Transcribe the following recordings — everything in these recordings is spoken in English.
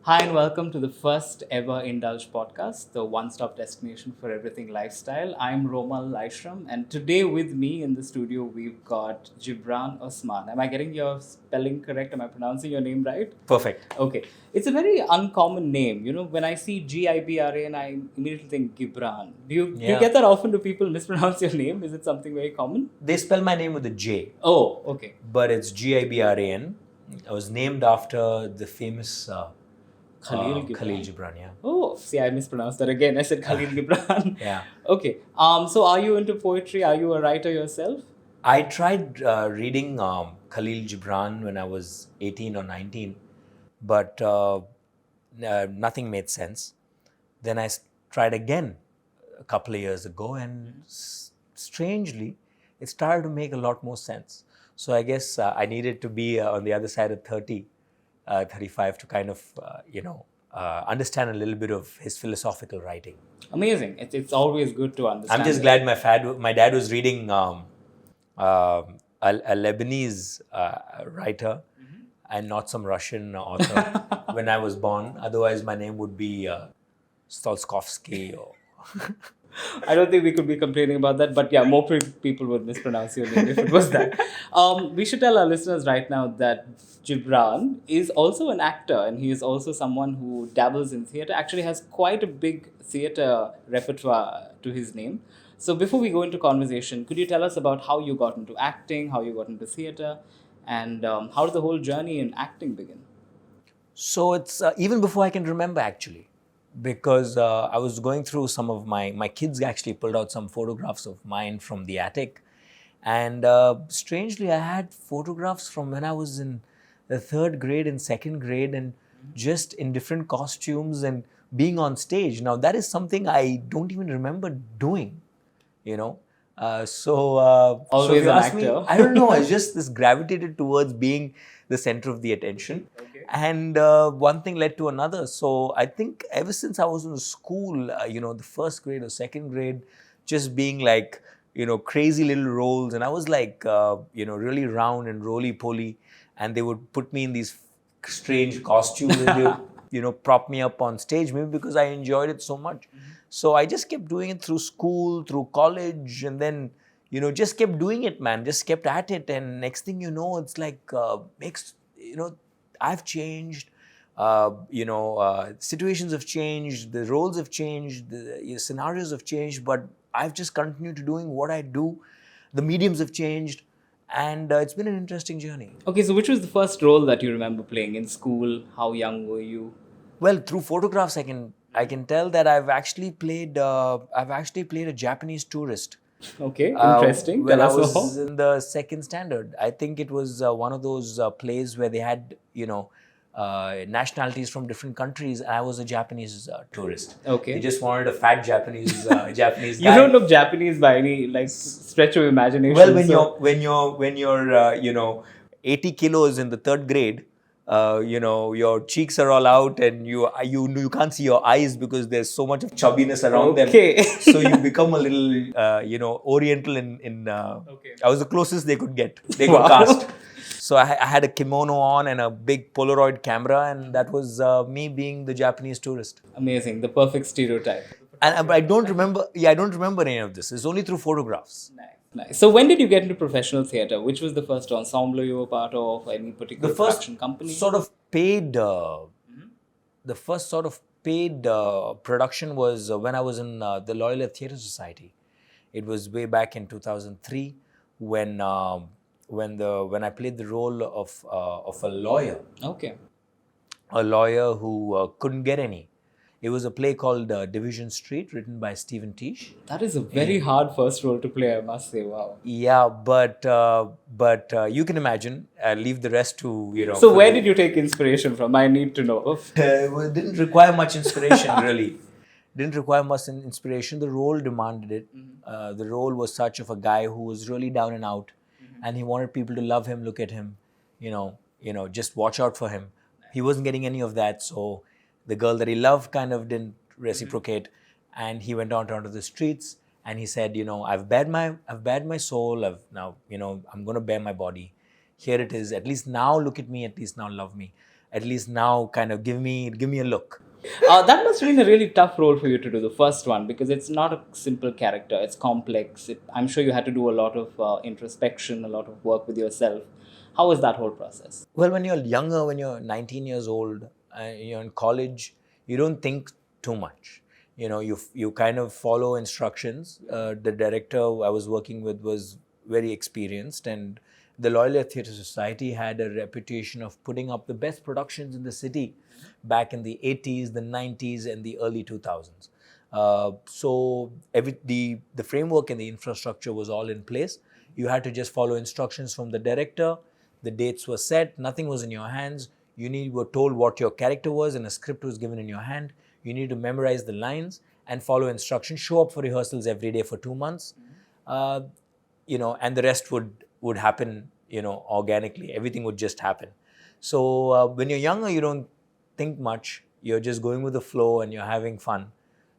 Hi and welcome to the first ever Indulge Podcast, the one-stop destination for everything lifestyle. I'm Romal Laisram, and today with me in the studio we've got Gibran Osman. Am I getting your spelling correct? Am I pronouncing your name right? Perfect. Okay. It's a very uncommon name. You know, when I see Gibran, I immediately think Gibran. Do you get that often? Do people mispronounce your name? Is it something very common? They spell my name with a J, Oh, okay. but it's Gibran. I was named after the famous Khalil Gibran. Yeah. Oh, see, I mispronounced that again. I said Khalil Gibran. Yeah. Okay. So are you into poetry? Are you a writer yourself? I tried reading Khalil Gibran when I was 18 or 19, but nothing made sense. Then I tried again a couple of years ago, and strangely, it started to make a lot more sense. So I guess I needed to be on the other side of 30, 35 to kind of, understand a little bit of his philosophical writing. Amazing. It's always good to understand. I'm just glad my dad was reading a Lebanese writer and not some Russian author when I was born. Otherwise, my name would be Stolskovsky. Or I don't think we could be complaining about that, but yeah, more people would mispronounce your name if it was that. We should tell our listeners right now that Gibran is also an actor, and he is also someone who dabbles in theatre, actually has quite a big theatre repertoire to his name. So before we go into conversation, could you tell us about how you got into acting, how you got into theatre, and how did the whole journey in acting begin? So it's even before I can remember, actually, because I was going through some of my kids actually pulled out some photographs of mine from the attic. And strangely, I had photographs from when I was in the third grade and second grade, and just in different costumes and being on stage. Now, that is something I don't even remember doing, you know. So Always if you an ask me, actor. I don't know. I just this gravitated towards being the center of the attention. Okay. And one thing led to another. So I think ever since I was in school, the first grade or second grade, just being like, crazy little roles. And I was like, really round and roly-poly. And they would put me in these strange costumes and they would, prop me up on stage, maybe because I enjoyed it so much. So I just kept doing it through school, through college, and then, just kept doing it, man. Just kept at it. And next thing you know, it's like, I've changed. Situations have changed, the roles have changed, the scenarios have changed, but I've just continued to doing what I do. The mediums have changed, and it's been an interesting journey. Okay, so which was the first role that you remember playing in school? How young were you? Well, through photographs, I can tell that I've actually played a Japanese tourist. Okay, interesting. When Tell I us was more. in the second standard. I think it was one of those plays where they had, nationalities from different countries, and I was a Japanese tourist. Okay. They just wanted a fat Japanese Japanese You guy. don't look Japanese by any stretch of imagination. Well, so- when you're 80 kilos in the third grade, your cheeks are all out, and you can't see your eyes because there's so much of chubbiness around Okay. them. So you become a little, Oriental. Okay. I was the closest they could get. They could Wow. cast. So I had a kimono on and a big Polaroid camera, and that was me being the Japanese tourist. Amazing, the perfect stereotype. And I don't remember. Yeah, I don't remember any of this. It's only through photographs. Nice. Nice. So when did you get into professional theatre? Which was the first ensemble you were part of? Any particular The first production company? sort of paid. The first sort of paid production was when I was in the Loyola Theatre Society. It was way back in 2003 when I played the role of a lawyer. Okay. A lawyer who couldn't get any. It was a play called Division Street, written by Stephen Tisch. That is a very hard first role to play, I must say. Wow. Yeah, but you can imagine. I'll leave the rest to So where did you take inspiration from? I need to know. It didn't require much inspiration, really. Didn't require much inspiration. The role demanded it. The role was such of a guy who was really down and out, and he wanted people to love him, look at him, just watch out for him. He wasn't getting any of that, so the girl that he loved kind of didn't reciprocate, and he went out onto the streets and he said, I've bared my soul. I'm going to bare my body. Here it is. At least now look at me. At least now love me. at least now kind of give me a look. That must have been a really tough role for you to do, the first one, because it's not a simple character. It's complex. I'm sure you had to do a lot of introspection, a lot of work with yourself. How was that whole process? Well, when you're younger, when you're 19 years old, you're in college, you don't think too much. You kind of follow instructions. The director I was working with was very experienced, and the Loyola Theatre Society had a reputation of putting up the best productions in the city back in the 80s, the 90s, and the early 2000s. So the framework and the infrastructure was all in place. You had to just follow instructions from the director. The dates were set. Nothing was in your hands. You were told what your character was, and a script was given in your hand. You need to memorize the lines and follow instructions. Show up for rehearsals every day for 2 months, and the rest would happen, organically. Everything would just happen. So when you're younger, you don't think much. You're just going with the flow and you're having fun.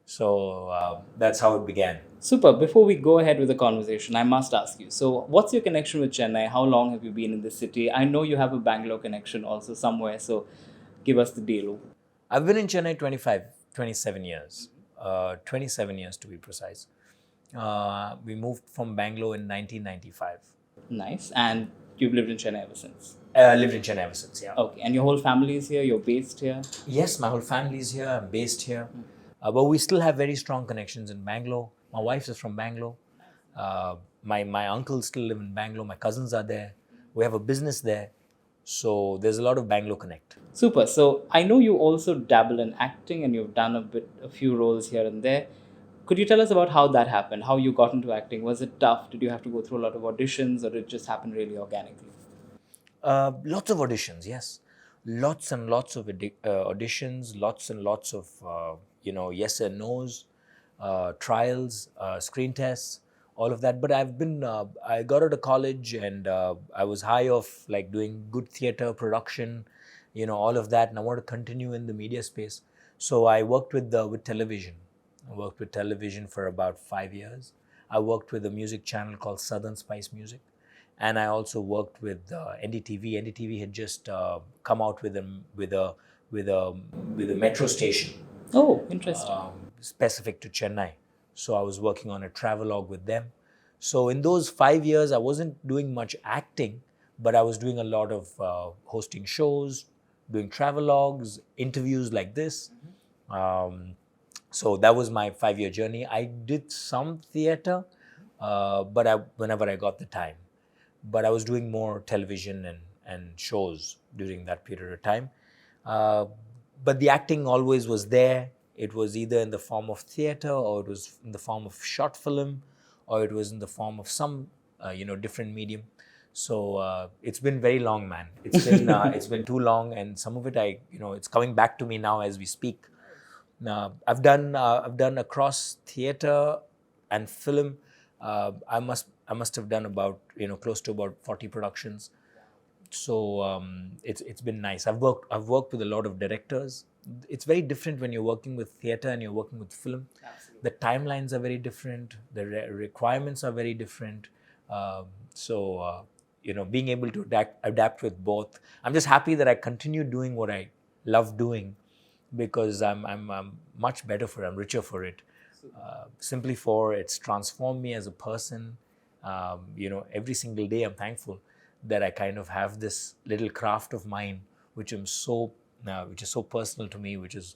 So that's how it began. Super. Before we go ahead with the conversation, I must ask you. So, what's your connection with Chennai? How long have you been in this city? I know you have a Bangalore connection also somewhere. So, give us the deal. I've been in Chennai 27 years. 27 years to be precise. We moved from Bangalore in 1995. Nice. And you've lived in Chennai ever since? Lived in Chennai ever since, yeah. Okay. And your whole family is here? You're based here? Yes, my whole family is here. I'm based here. But we still have very strong connections in Bangalore. My wife is from Bangalore. My uncles still live in Bangalore. My cousins are there. We have a business there. So there's a lot of Bangalore connect. Super. So I know you also dabble in acting and you've done a few roles here and there. Could you tell us about how that happened? How you got into acting? Was it tough? Did you have to go through a lot of auditions, or did it just happen really organically? Lots of auditions, yes. Lots and lots of auditions, lots and lots of, yes and no's, trials, screen tests, all of that. But I got out of college and I was high off like doing good theatre production, all of that. And I want to continue in the media space. So I worked with television. I worked with television for about 5 years. I worked with a music channel called Southern Spice Music. And I also worked with NDTV. NDTV had just come out with a metro station. Oh, interesting. Specific to Chennai. So I was working on a travelogue with them. So in those 5 years, I wasn't doing much acting, but I was doing a lot of hosting shows, doing travelogues, interviews like this. So that was my 5-year journey. I did some theatre, but whenever I got the time. But I was doing more television and shows during that period of time. But the acting always was there. It was either in the form of theatre, or it was in the form of short film, or it was in the form of some, different medium. So it's been very long, man. It's been too long, and some of it, it's coming back to me now as we speak. I've done across theatre and film. I must have done about close to about 40 productions. So it's been nice. I've worked with a lot of directors. It's very different when you're working with theatre and you're working with film. Absolutely. The timelines are very different. The requirements are very different. Being able to adapt with both. I'm just happy that I continue doing what I love doing, because I'm much better for it. I'm richer for it. Simply for it's transformed me as a person. Every single day I'm thankful that I kind of have this little craft of mine, which is so personal to me, which is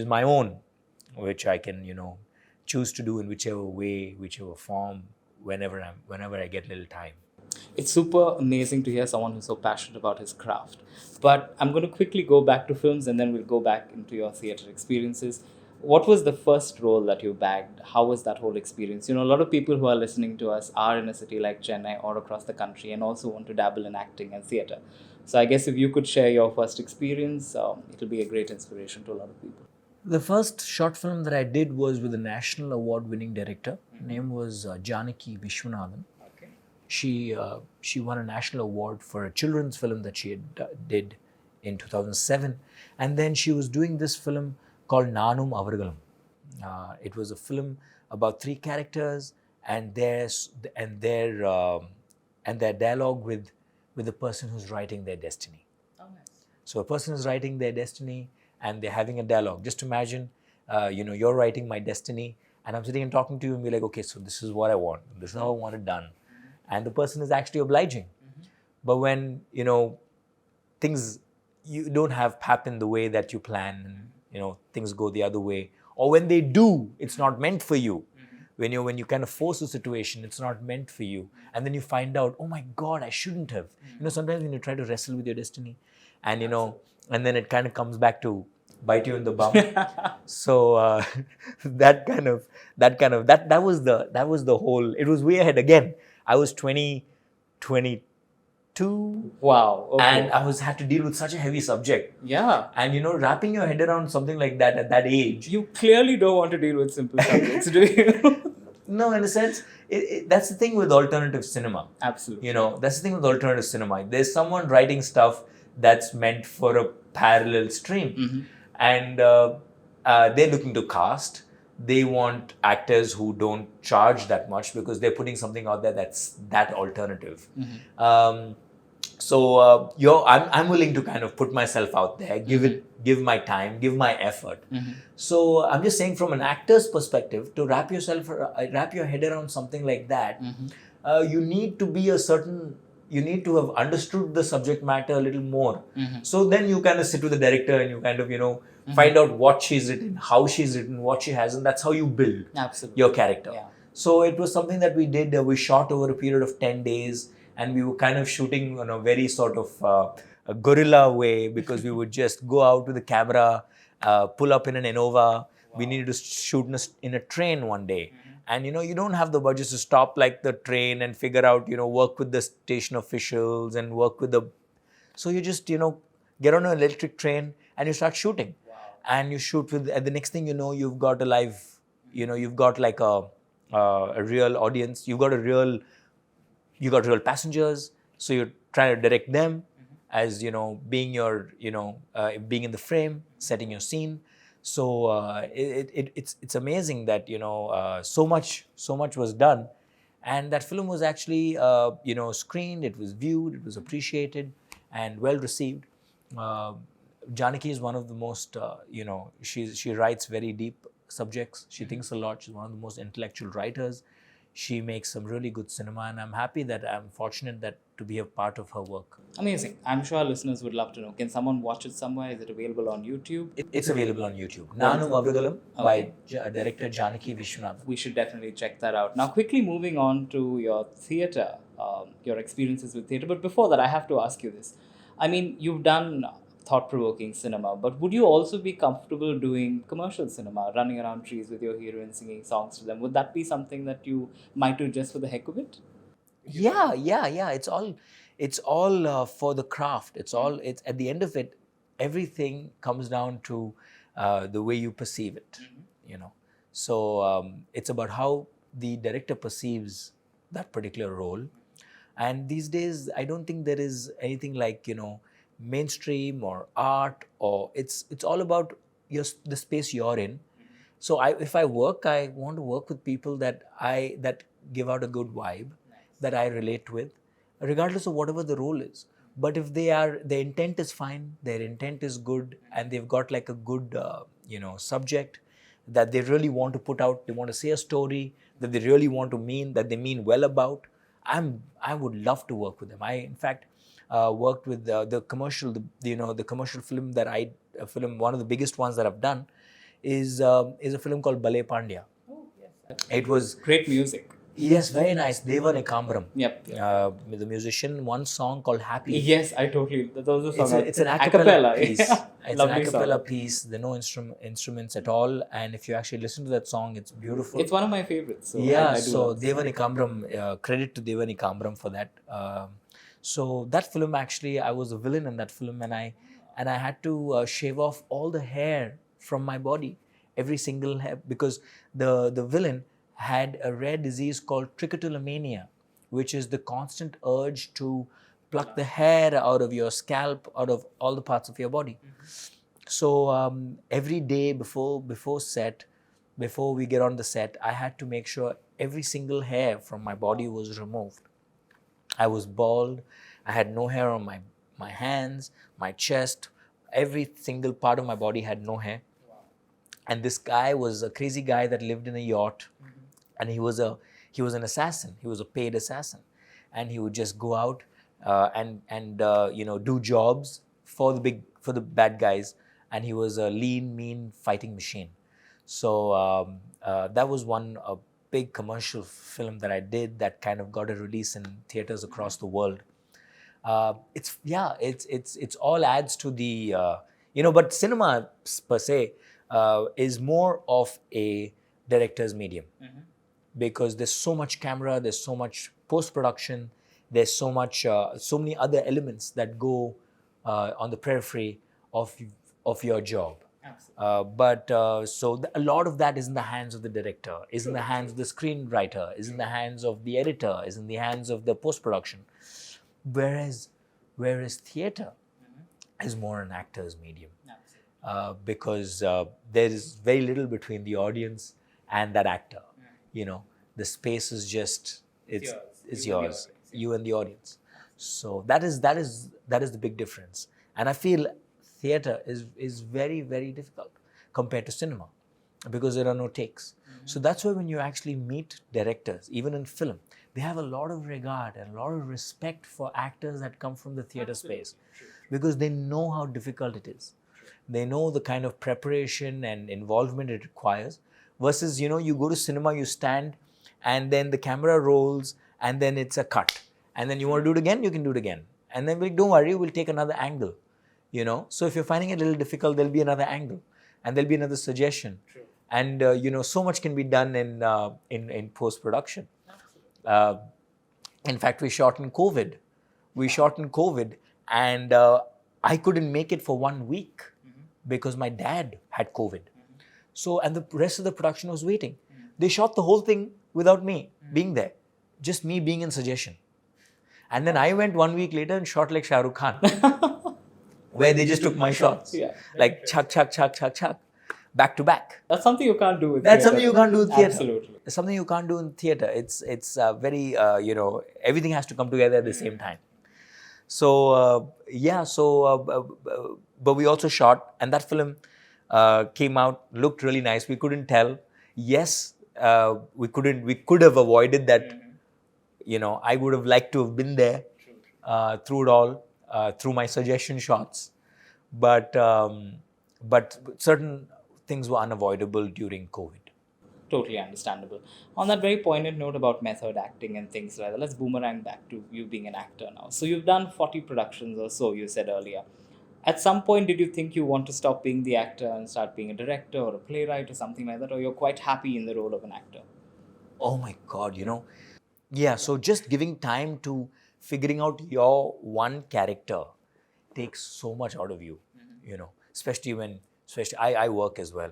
my own, which I can choose to do in whichever way, whichever form, whenever I get a little time. It's super amazing to hear someone who's so passionate about his craft. But I'm going to quickly go back to films and then we'll go back into your theatre experiences. What was the first role that you bagged? How was that whole experience? A lot of people who are listening to us are in a city like Chennai or across the country and also want to dabble in acting and theatre. So I guess if you could share your first experience, it'll be a great inspiration to a lot of people. The first short film that I did was with a national award-winning director. Her name was Janaki Vishwanathan. Okay. She won a national award for a children's film that she did in 2007. And then she was doing this film called Nanum Avargalum. It was a film about 3 characters and their dialogue with the person who's writing their destiny. Oh, nice. So a person is writing their destiny and they're having a dialogue. Just imagine, you're writing my destiny and I'm sitting and talking to you and be like, okay, so this is what I want. This is how I want it done. And the person is actually obliging. But when, things you don't have happen the way that you plan and, things go the other way. Or when they do, it's not meant for you. When you kind of force a situation, it's not meant for you. And then you find out, oh my God, I shouldn't have. Sometimes when you try to wrestle with your destiny and, and then it kind of comes back to bite you in the bum. So that was the whole, it was way ahead again. I was 22. Wow. Okay. And I had to deal with such a heavy subject. Yeah. And wrapping your head around something like that at that age. You clearly don't want to deal with simple subjects, do you? No, in a sense, that's the thing with alternative cinema. Absolutely. That's the thing with alternative cinema. There's someone writing stuff that's meant for a parallel stream. And they're looking to cast. They want actors who don't charge that much because they're putting something out there that's that alternative. So I'm willing to kind of put myself out there, give my time, give my effort. So I'm just saying, from an actor's perspective, to wrap your head around something like that, you need to have understood the subject matter a little more. So then you kind of sit with the director and you kind of find out what she's written, how she's written, what she has, and that's how you build your character. Yeah. So it was something that we did. We shot over a period of 10 days. And we were kind of shooting in a very sort of a guerrilla way, because we would just go out with the camera, pull up in an Innova. We needed to shoot in a train one day. And, you don't have the budget to stop like the train and figure out, work with the station officials and work with the... So you just, get on an electric train and you start shooting. And you shoot with... And the next thing you know, you've got a live... you've got like a real audience. You got real passengers, so you're trying to direct them as, being being in the frame, setting your scene. So it's amazing that, so much was done. And that film was actually, screened, it was viewed, it was appreciated and well received. Janaki is one of the most, she writes very deep subjects. She thinks a lot. She's one of the most intellectual writers. She makes some really good cinema, and I'm fortunate that to be a part of her work. Amazing. I'm sure our listeners would love to know. Can someone watch it somewhere? Is it available on YouTube? It's available on YouTube. Nanu Avrugalam by director Janaki Vishwanath. We should definitely check that out. Now, quickly moving on to your theatre, your experiences with theatre. But before that, I have to ask you this. I mean, you've done thought-provoking cinema, but would you also be comfortable doing commercial cinema, running around trees with your heroine, singing songs to them? Would that be something that you might do just for the heck of it? Yeah. It's all for the craft. It's at the end of it, everything comes down to the way you perceive it. So it's about how the director perceives that particular role. And these days, I don't think there is anything like mainstream or art, or it's all about the space you're in. So if I work, I want to work with people that give out a good vibe, that I relate with, regardless of whatever the role is. But if their intent is fine, their intent is good, and they've got like a good subject that they really want to put out, they want to say a story that they really want to that they mean well about, I would love to work with them. I in fact worked with the commercial, the commercial film one of the biggest ones that I've done is a film called Bale Pandya. Oh, yes. It was great music. Yes, very nice. Deva Nekambram. Yep. With the musician, one song called Happy. Yes, I totally. Those are it's an a cappella piece. It's Lovely an a cappella song. piece. There are no instruments at all. And if you actually listen to that song, it's beautiful. It's one of my favorites. So yeah, so Deva Nekambram, credit to Deva Nekambram for that. So that film, actually, I was a villain in that film, and I had to shave off all the hair from my body, every single hair, because the villain had a rare disease called trichotillomania, which is the constant urge to pluck the hair out of your scalp, out of all the parts of your body. So every day before we get on the set, I had to make sure every single hair from my body was removed. I was bald. I had no hair on my hands, my chest, every single part of my body had no hair. And this guy was a crazy guy that lived in a yacht, and he was an assassin. He was a paid assassin, and he would just go out and do jobs for the bad guys. And he was a lean, mean fighting machine. So that was one big commercial film that I did that kind of got a release in theaters across the world. It's all adds to the but cinema per se is more of a director's medium, because there's so much camera, there's so much post-production, there's so many other elements that go on the periphery of your job. A lot of that is in the hands of the director, is in the hands of the screenwriter, is in the hands of the editor, is in the hands of the post-production. Whereas theatre is more an actor's medium, because there is very little between the audience and that actor. The space is just it's yours, you and the audience. So that is the big difference. And I feel theatre is very, very difficult compared to cinema, because there are no takes. So that's why when you actually meet directors, even in film, they have a lot of regard and a lot of respect for actors that come from the theatre space, because they know how difficult it is. They know the kind of preparation and involvement it requires, versus, you go to cinema, you stand, and then the camera rolls, and then it's a cut. And then you want to do it again, you can do it again. And then don't worry, we'll take another angle. So if you're finding it a little difficult, there'll be another angle, and there'll be another suggestion. True. And so much can be done in post-production. In fact, we shot in COVID, and I couldn't make it for 1 week because my dad had COVID. So, and the rest of the production was waiting. They shot the whole thing without me being there, just me being in suggestion. And then I went 1 week later and shot like Shah Rukh Khan, where they just took my shots, like chuck, back to back. That's something you can't do with That's theatre. something you can't do in theatre. Absolutely. It's something you can't do in theatre. It's very, everything has to come together at the same time. So, but we also shot, and that film came out, looked really nice. We couldn't tell. Yes, we could have avoided that. I would have liked to have been there through it all, through my suggestion shots. But certain things were unavoidable during COVID. Totally understandable. On that very poignant note about method acting and things like that, let's boomerang back to you being an actor now. So you've done 40 productions or so, you said earlier. At some point, did you think you want to stop being the actor and start being a director or a playwright or something like that? Or you're quite happy in the role of an actor? Oh my God, Yeah, so just giving time to figuring out your one character takes so much out of you, especially I work as well.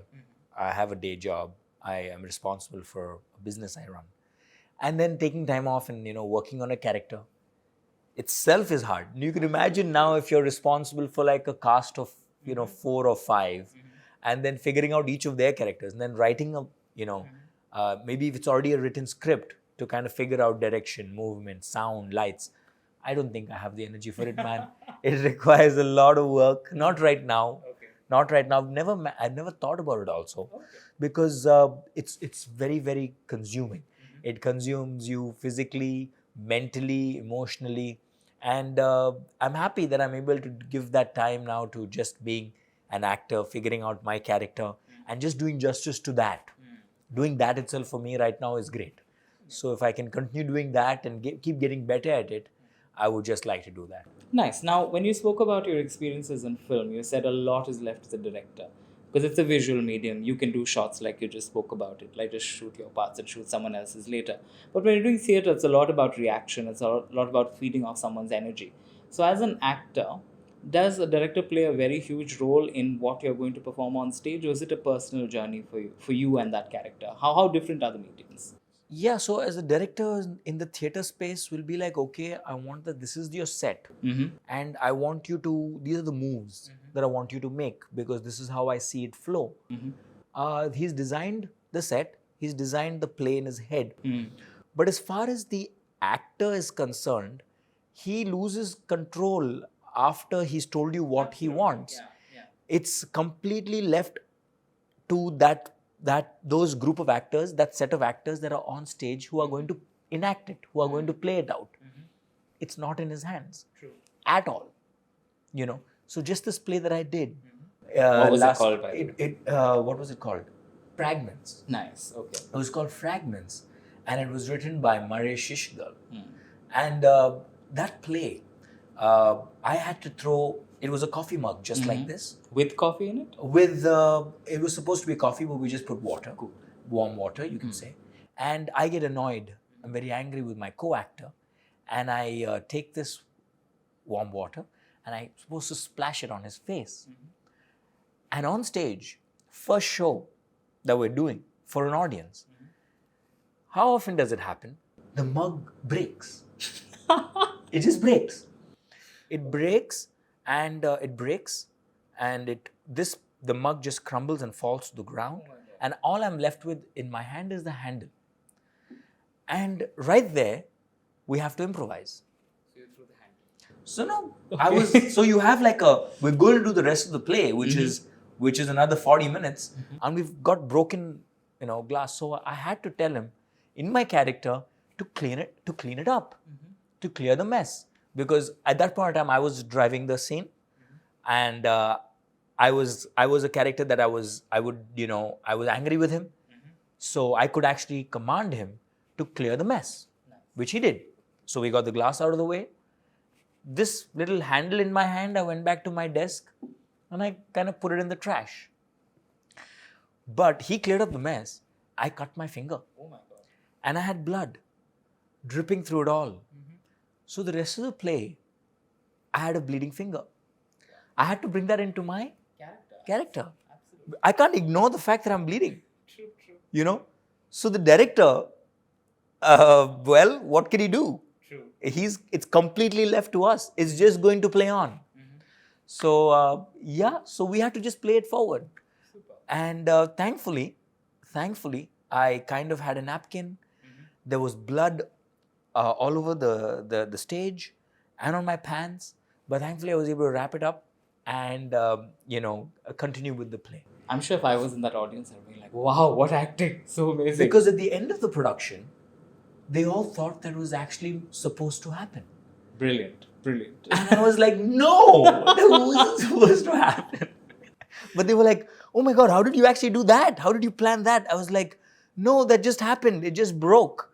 I have a day job. I am responsible for a business I run. And then taking time off and, working on a character itself is hard. You can imagine now if you're responsible for like a cast of, 4 or 5, and then figuring out each of their characters and then writing maybe if it's already a written script to kind of figure out direction, movement, sound, lights. I don't think I have the energy for it, man. It requires a lot of work. Not right now. Okay. Not right now. I've never thought about it also, because it's very, very consuming. It consumes you physically, mentally, emotionally, and I'm happy that I'm able to give that time now to just being an actor, figuring out my character, and just doing justice to that. Doing that itself for me right now is great. So if I can continue doing that and keep getting better at it, I would just like to do that. Nice. Now, when you spoke about your experiences in film, you said a lot is left to the director. Because it's a visual medium, you can do shots like you just spoke about it, like just shoot your parts and shoot someone else's later. But when you're doing theatre, it's a lot about reaction, it's a lot about feeding off someone's energy. So as an actor, does a director play a very huge role in what you're going to perform on stage, or is it a personal journey for you and that character? How different are the mediums? Yeah, so as a director in the theatre space, will be like, okay, I want this is your set. And I want you to, these are the moves that I want you to make, because this is how I see it flow. He's designed the set, he's designed the play in his head. But as far as the actor is concerned, he loses control after he's told you what he wants. it's completely left to those group of actors, that set of actors that are on stage who are going to enact it, who are going to play it out. It's not in his hands at all. So just this play that I did. What was it called, by the way? What was it called? Fragments. Nice. Okay. It was called Fragments, and it was written by Murray Shishgal. And that play, I had to throw. It was a coffee mug just like this. With coffee in it? It was supposed to be coffee, but we just put water, warm water, you can say. And I get annoyed. I'm very angry with my co-actor, and I take this warm water and I'm supposed to splash it on his face. And on stage, first show that we're doing for an audience, how often does it happen? The mug breaks. It just breaks. It breaks and the mug just crumbles and falls to the ground. And all I'm left with in my hand is the handle. And right there, we have to improvise. So no, so you have we're going to do the rest of the play, which is another 40 minutes, and we've got broken, glass. So I had to tell him, in my character, to clean it up, to clear the mess, because at that point in time I was driving the scene, and I was a character that I was angry with him, so I could actually command him to clear the mess, which he did. So we got the glass out of the way. This little handle in my hand, I went back to my desk and I kind of put it in the trash. But he cleared up the mess. I cut my finger. Oh my God. And I had blood dripping through it all. So the rest of the play, I had a bleeding finger. I had to bring that into my character. Absolutely. I can't ignore the fact that I'm bleeding. True. So the director, what can he do? It's completely left to us. It's just going to play on. So so we had to just play it forward. Super. And thankfully, I kind of had a napkin. There was blood all over the stage and on my pants. But thankfully, I was able to wrap it up and continue with the play. I'm sure if I was in that audience, I'd be like, wow, what acting. So amazing. Because at the end of the production, they all thought that was actually supposed to happen. Brilliant. And I was like, no, that wasn't supposed to happen. But they were like, oh my God, how did you actually do that? How did you plan that? I was like, no, that just happened. It just broke.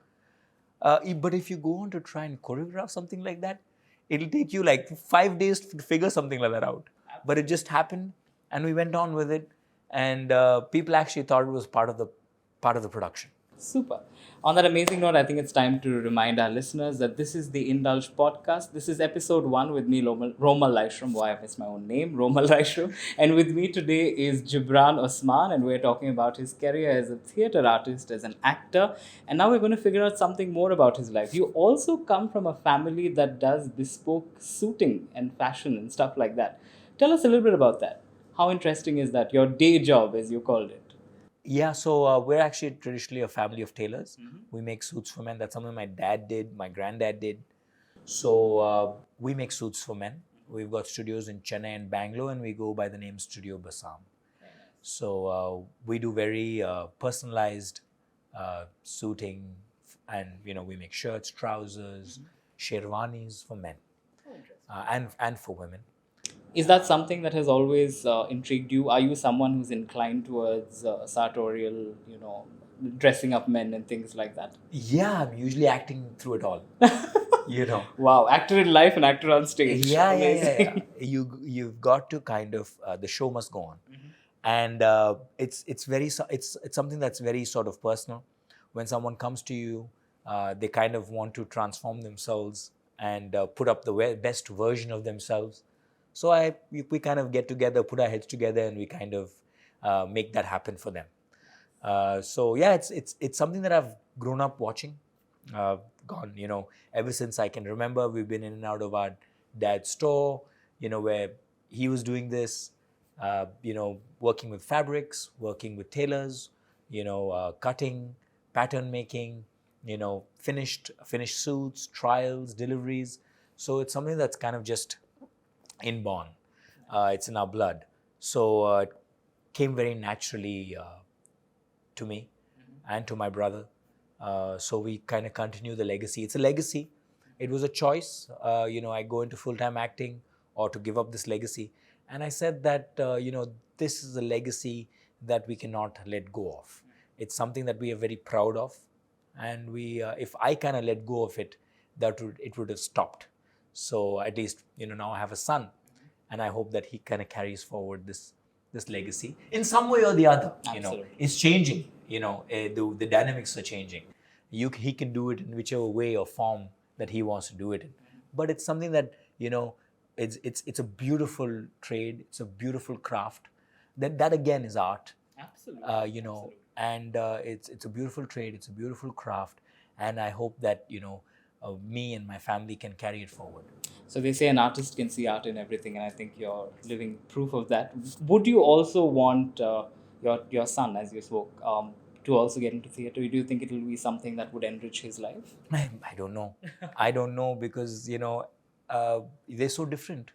But if you go on to try and choreograph something like that, it'll take you 5 days to figure something like that out. But it just happened and we went on with it. And people actually thought it was part of the production. Super. On that amazing note, I think it's time to remind our listeners that this is the Indulge Podcast. This is episode 1 with me, Romal Laisram. Why I missed my own name, Romal Laisram. And with me today is Gibran Osman, and we're talking about his career as a theatre artist, as an actor. And now we're going to figure out something more about his life. You also come from a family that does bespoke suiting and fashion and stuff like that. Tell us a little bit about that. How interesting is that? Your day job, as you called it. Yeah, so we're actually traditionally a family of tailors. We make suits for men. That's something my dad did, my granddad did. So we make suits for men. We've got studios in Chennai and Bangalore, and we go by the name Studio Basam. So we do very personalized suiting, and we make shirts, trousers, sherwanis for men, and for women. Is that something that has always intrigued you? Are you someone who's inclined towards sartorial, dressing up men and things like that? Yeah, I'm usually acting through it all. Wow, actor in life and actor on stage. Yeah. You've got to kind of the show must go on, and it's something that's very sort of personal. When someone comes to you, they kind of want to transform themselves and put up the best version of themselves. So we kind of get together, put our heads together, and we kind of make that happen for them. So yeah, it's something that I've grown up watching. Ever since I can remember, we've been in and out of our dad's store, where he was doing this, working with fabrics, working with tailors, cutting, pattern making, finished suits, trials, deliveries. So it's something that's kind of just inborn. It's in our blood. So it came very naturally to me and to my brother. So we kind of continue the legacy. It's a legacy. It was a choice. I go into full-time acting or to give up this legacy. And I said that, this is a legacy that we cannot let go of. It's something that we are very proud of. And if I kind of let go of it, it would have stopped. So at least, now I have a son, and I hope that he kind of carries forward this legacy in some way or the other. Absolutely. It's changing. The dynamics are changing. He can do it in whichever way or form that he wants to do it in. But it's something that it's a beautiful trade. It's a beautiful craft. That again is art. Absolutely. Absolutely. And it's a beautiful trade. It's a beautiful craft, and I hope that me and my family can carry it forward. So they say an artist can see art in everything, and I think you're living proof of that. Would you also want your son, as you spoke, to also get into theatre? Do you think it will be something that would enrich his life? I don't know. I don't know because they're so different.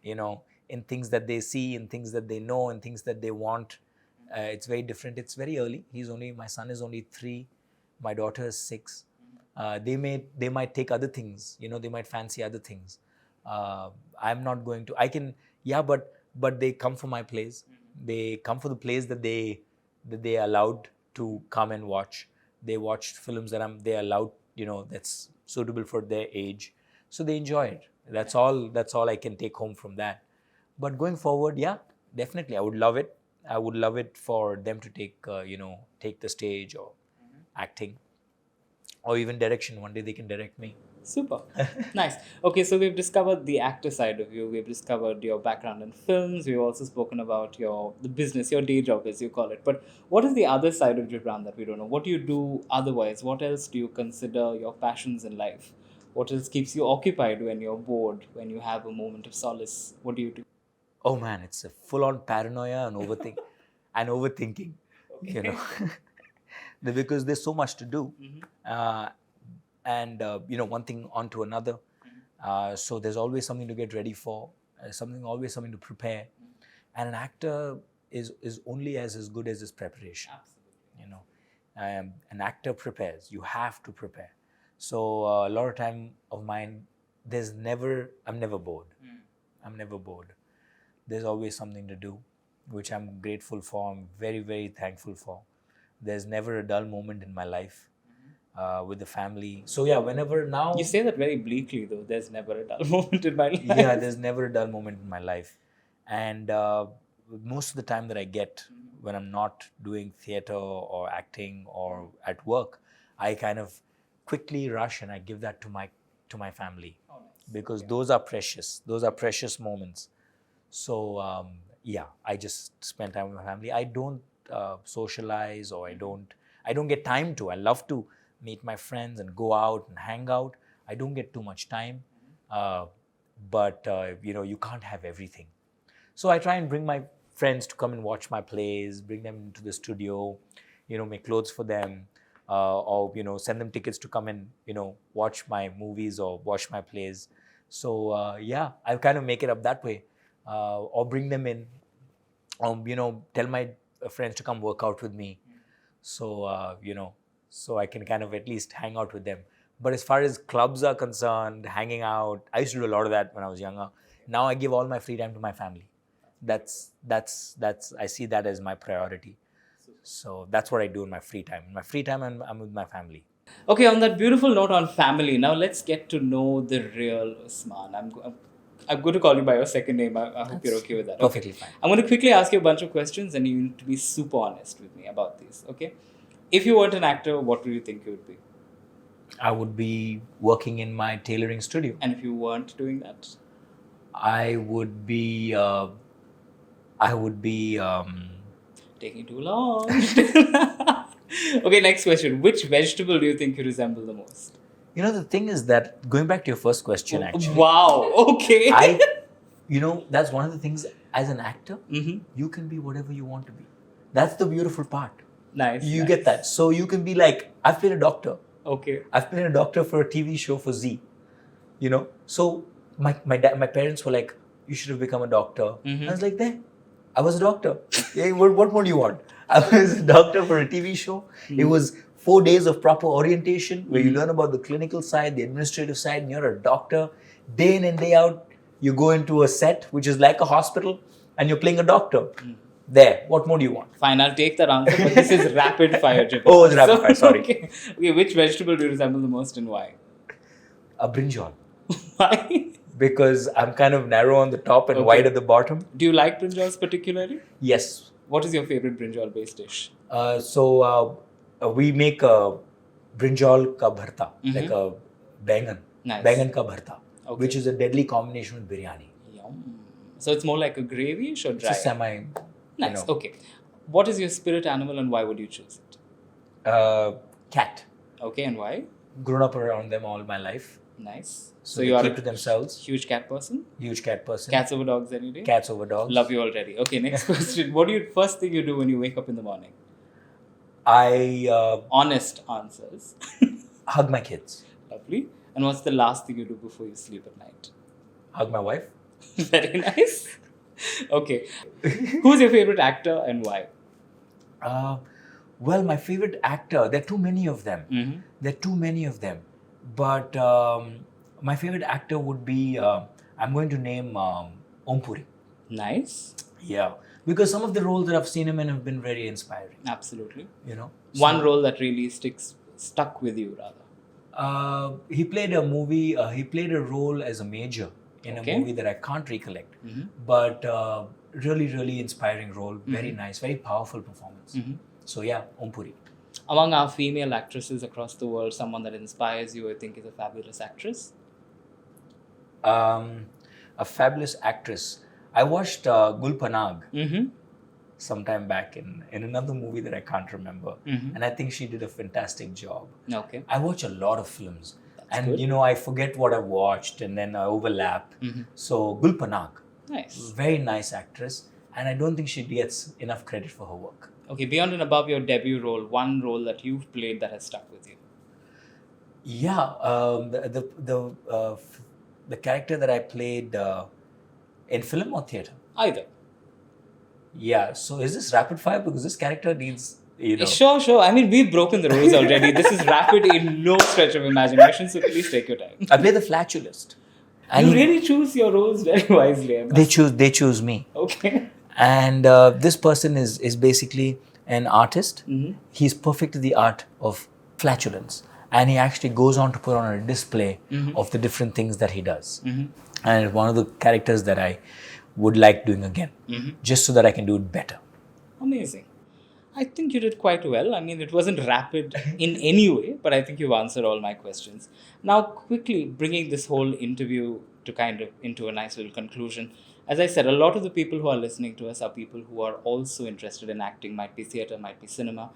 In things that they see, in things that they know, in things that they want. It's very different. It's very early. My son is only 3. My daughter is 6. They might take other things. They might fancy other things. I'm not going to. I can. Yeah, but they come for my plays. They come for the plays that they allowed to come and watch. They watched films that they allowed. That's suitable for their age. So they enjoy it. That's all I can take home from that. But going forward, yeah, definitely, I would love it. I would love it for them to take the stage or acting or even direction. One day they can direct me. Super. Nice. Okay, so we've discovered the actor side of you. We've discovered your background in films. We've also spoken about the business, your day job, as you call it. But what is the other side of Gibran that we don't know? What do you do otherwise? What else do you consider your passions in life? What else keeps you occupied when you're bored, when you have a moment of solace? What do you do? Oh man, it's a full-on paranoia and overthinking. Okay. Because there's so much to do, and one thing onto another. So there's always something to get ready for, always something to prepare, and an actor is only as good as his preparation. Absolutely. An actor prepares. You have to prepare. So a lot of time of mine, I'm never bored. I'm never bored. There's always something to do, which I'm grateful for. I'm very, very thankful for. There's never a dull moment in my life with the family. So yeah, whenever now... You say that very bleakly though. There's never a dull moment in my life. Yeah, there's never a dull moment in my life. And most of the time that I get when I'm not doing theatre or acting or at work, I kind of quickly rush and I give that to my family. Oh, nice. Because those are precious. Those are precious moments. So I just spend time with my family. I don't socialize, or I don't get time to. I love to meet my friends and go out and hang out. I don't get too much time, but you can't have everything. So I try and bring my friends to come and watch my plays, bring them into the studio, make clothes for them, or send them tickets to come and watch my movies or watch my plays. So I kind of make it up that way. Or bring them in, tell my friends to come work out with me. So, so I can kind of at least hang out with them. But as far as clubs are concerned, hanging out, I used to do a lot of that when I was younger. Now I give all my free time to my family. I see that as my priority. So that's what I do in my free time. In my free time, I'm with my family. Okay, on that beautiful note on family, now let's get to know the real Osman. I'm going to call you by your second name. I hope you're okay with that. Perfectly fine. I'm going to quickly ask you a bunch of questions and you need to be super honest with me about these, okay? If you weren't an actor, what do you think you would be? I would be working in my tailoring studio. And if you weren't doing that? I would be... Taking too long. Okay, next question. Which vegetable do you think you resemble the most? The thing is that, going back to your first question, actually. Wow, okay. That's one of the things, as an actor, you can be whatever you want to be. That's the beautiful part. Nice. You get that. So you can be like, I've played a doctor. Okay. I've played a doctor for a TV show for Z. So my parents were like, you should have become a doctor. I was like, there. I was a doctor. Yeah, what more do you want? I was a doctor for a TV show. It was 4 days of proper orientation where you learn about the clinical side, the administrative side, and you're a doctor. Day in and day out, you go into a set, which is like a hospital, and you're playing a doctor. There. What more do you want? Fine, I'll take that answer, but this is rapid fire, Gibran. Oh, it's rapid fire, sorry. Okay, which vegetable do you resemble the most and why? A brinjal. Why? Because I'm kind of narrow on the top and wide at the bottom. Do you like brinjals particularly? Yes. What is your favorite brinjal based dish? We make a brinjal ka bharta, like a bangan. Nice. Bangan ka bharta, which is a deadly combination with biryani. Yum. So it's more like a gravy-ish or dry? It's a semi. Nice. Okay. What is your spirit animal and why would you choose it? Cat. Okay, and why? Grown up around them all my life. Nice. So you they are keep a to themselves. huge cat person? Huge cat person. Cats over dogs any day? Cats over dogs. Love you already. Okay, next question. What do you first thing you do when you wake up in the morning? I Honest answers. hug my kids. Lovely. And what's the last thing you do before you sleep at night? Hug my wife. Very nice. Okay. Who's your favorite actor and why? Well, my favorite actor, there are too many of them. Mm-hmm. There are too many of them. But my favorite actor would be, I'm going to name Om Puri. Nice. Yeah. Because some of the roles that I've seen him in have been very inspiring. Absolutely. You know? One role that really stuck with you rather. He played a movie, he played a role as a major in a movie that I can't recollect. Mm-hmm. But really, really inspiring role. Very nice, very powerful performance. Mm-hmm. So yeah, Om Puri. Among our female actresses across the world, someone that inspires you, I think, is a fabulous actress. A fabulous actress. I watched Gul Panag Mm-hmm. sometime back in another movie that I can't remember. Mm-hmm. And I think she did a fantastic job. Okay. I watch a lot of films. That's and, good. you know, I forget what I've watched and then I overlap. Mm-hmm. So, Gul Panag, Nice. very nice actress. And I don't think she gets enough credit for her work. Okay, beyond and above your debut role, one role that you've played that has stuck with you. Yeah, the character that I played in film or theatre? Either. Yeah, so is this rapid fire? Because this character needs, you know. Sure. I mean, we've broken the rules already. This is rapid in no stretch of imagination, so please take your time. I play the flatulist. You really choose your roles very wisely. I must They choose me. Okay. And this person is basically an artist. Mm-hmm. He's perfect at the art of flatulence. And he actually goes on to put on a display of the different things that he does. Mm-hmm. And one of the characters that I would like doing again, just so that I can do it better. Amazing. I think you did quite well. I mean, it wasn't rapid in any way, but I think you've answered all my questions. Now, quickly bringing this whole interview to kind of into a nice little conclusion. As I said, a lot of the people who are listening to us are people who are also interested in acting, might be theatre, might be cinema.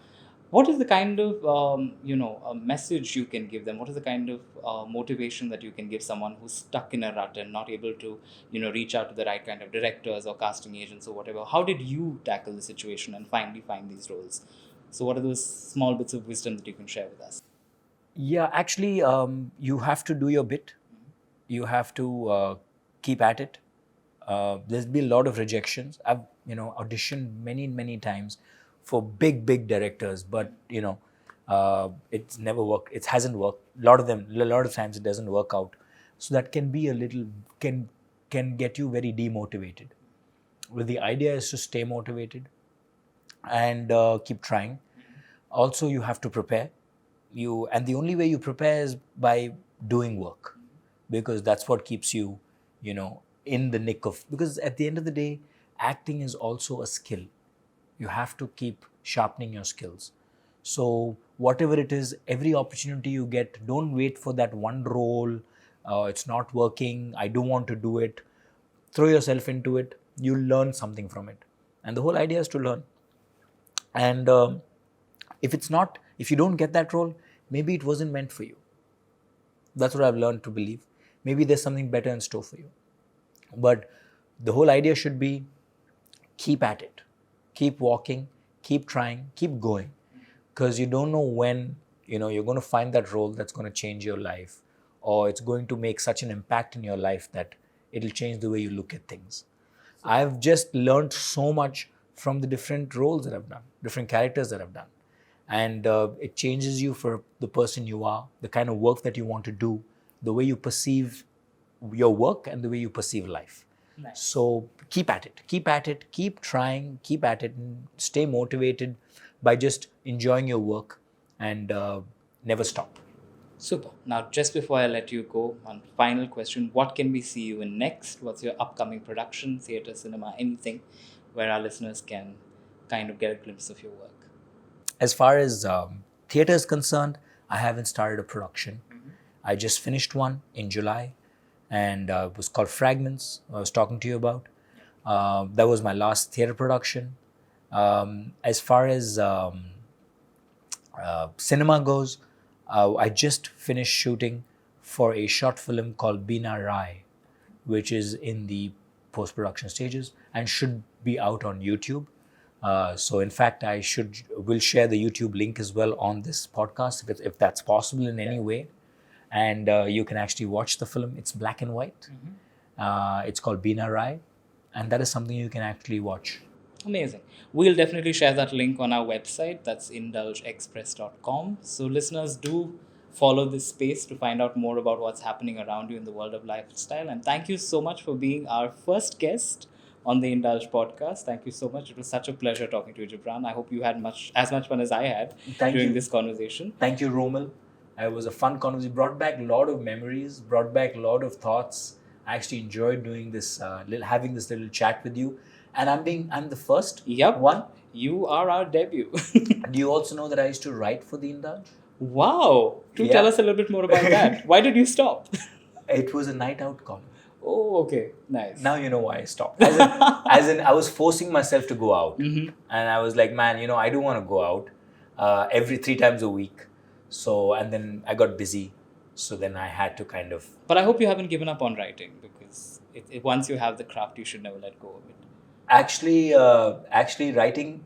What is the kind of, a message you can give them? What is the kind of motivation that you can give someone who's stuck in a rut and not able to, reach out to the right kind of directors or casting agents or whatever? How did you tackle the situation and finally find these roles? So what are those small bits of wisdom that you can share with us? Yeah, actually, you have to do your bit. You have to keep at it. There's been a lot of rejections. I've, auditioned many times for big directors, but it's never worked. It hasn't worked. A lot of times it doesn't work out. So that can be can get you very demotivated. Well, the idea is to stay motivated and keep trying. Also, you have to prepare. And the only way you prepare is by doing work, because that's what keeps you, in the nick of. Because at the end of the day, acting is also a skill. You have to keep sharpening your skills. So whatever it is, every opportunity you get, don't wait for that one role. It's not working. I don't want to do it. Throw yourself into it. You'll learn something from it. And the whole idea is to learn. And if you don't get that role, maybe it wasn't meant for you. That's what I've learned to believe. Maybe there's something better in store for you. But the whole idea should be, keep at it. Keep walking, keep trying, keep going. Because you don't know when, you're going to find that role that's going to change your life, or it's going to make such an impact in your life that it'll change the way you look at things. I've just learned so much from the different roles that I've done, different characters that I've done. And it changes you for the person you are, the kind of work that you want to do, the way you perceive your work and the way you perceive life. Nice. So keep at it, keep trying, keep at it, and stay motivated by just enjoying your work and never stop. Super. Now, just before I let you go, one final question. What can we see you in next? What's your upcoming production, theatre, cinema, anything where our listeners can kind of get a glimpse of your work? As far as theatre is concerned, I haven't started a production. I just finished one in July, and it was called Fragments, I was talking to you about. That was my last theatre production. As far as cinema goes, I just finished shooting for a short film called Bina Rai, which is in the post-production stages and should be out on YouTube. So in fact, will share the YouTube link as well on this podcast if that's possible in any way. And you can actually watch the film. It's black and white. It's called Bina Rai, and that is something you can actually watch. Amazing. We'll definitely share that link on our website. That's indulgexpress.com. So listeners, do follow this space to find out more about what's happening around you in the world of lifestyle. And thank you so much for being our first guest on the Indulge podcast. Thank you so much. It was such a pleasure talking to you, Gibran. I hope you had as much fun as I had during this conversation. Thank you, Romal. It was a fun conversation. Brought back a lot of memories, brought back a lot of thoughts. I actually enjoyed doing this, having this little chat with you. And I'm the first one. You are our debut. Do you also know that I used to write for the Indulge? Wow. Tell us a little bit more about that. Why did you stop? It was a night out column. Oh, okay. Nice. Now you know why I stopped. As in I was forcing myself to go out. And I was like, man, I don't want to go out every 3 times a week. So, and then I got busy. So then I had to kind of... But I hope you haven't given up on writing, because once you have the craft, you should never let go of it. Actually writing,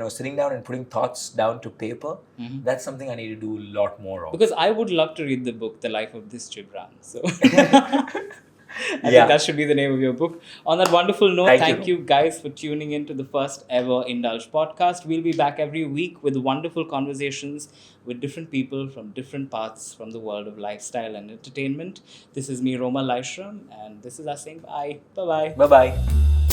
sitting down and putting thoughts down to paper, that's something I need to do a lot more of. Because I would love to read the book, The Life of This Gibran. So I think that should be the name of your book. On that wonderful note, thank you guys for tuning in to the first ever Indulge podcast. We'll be back every week with wonderful conversations with different people from different parts from the world of lifestyle and entertainment. This is me, Romal Laisram, and this is us saying bye. Bye-bye. Bye-bye.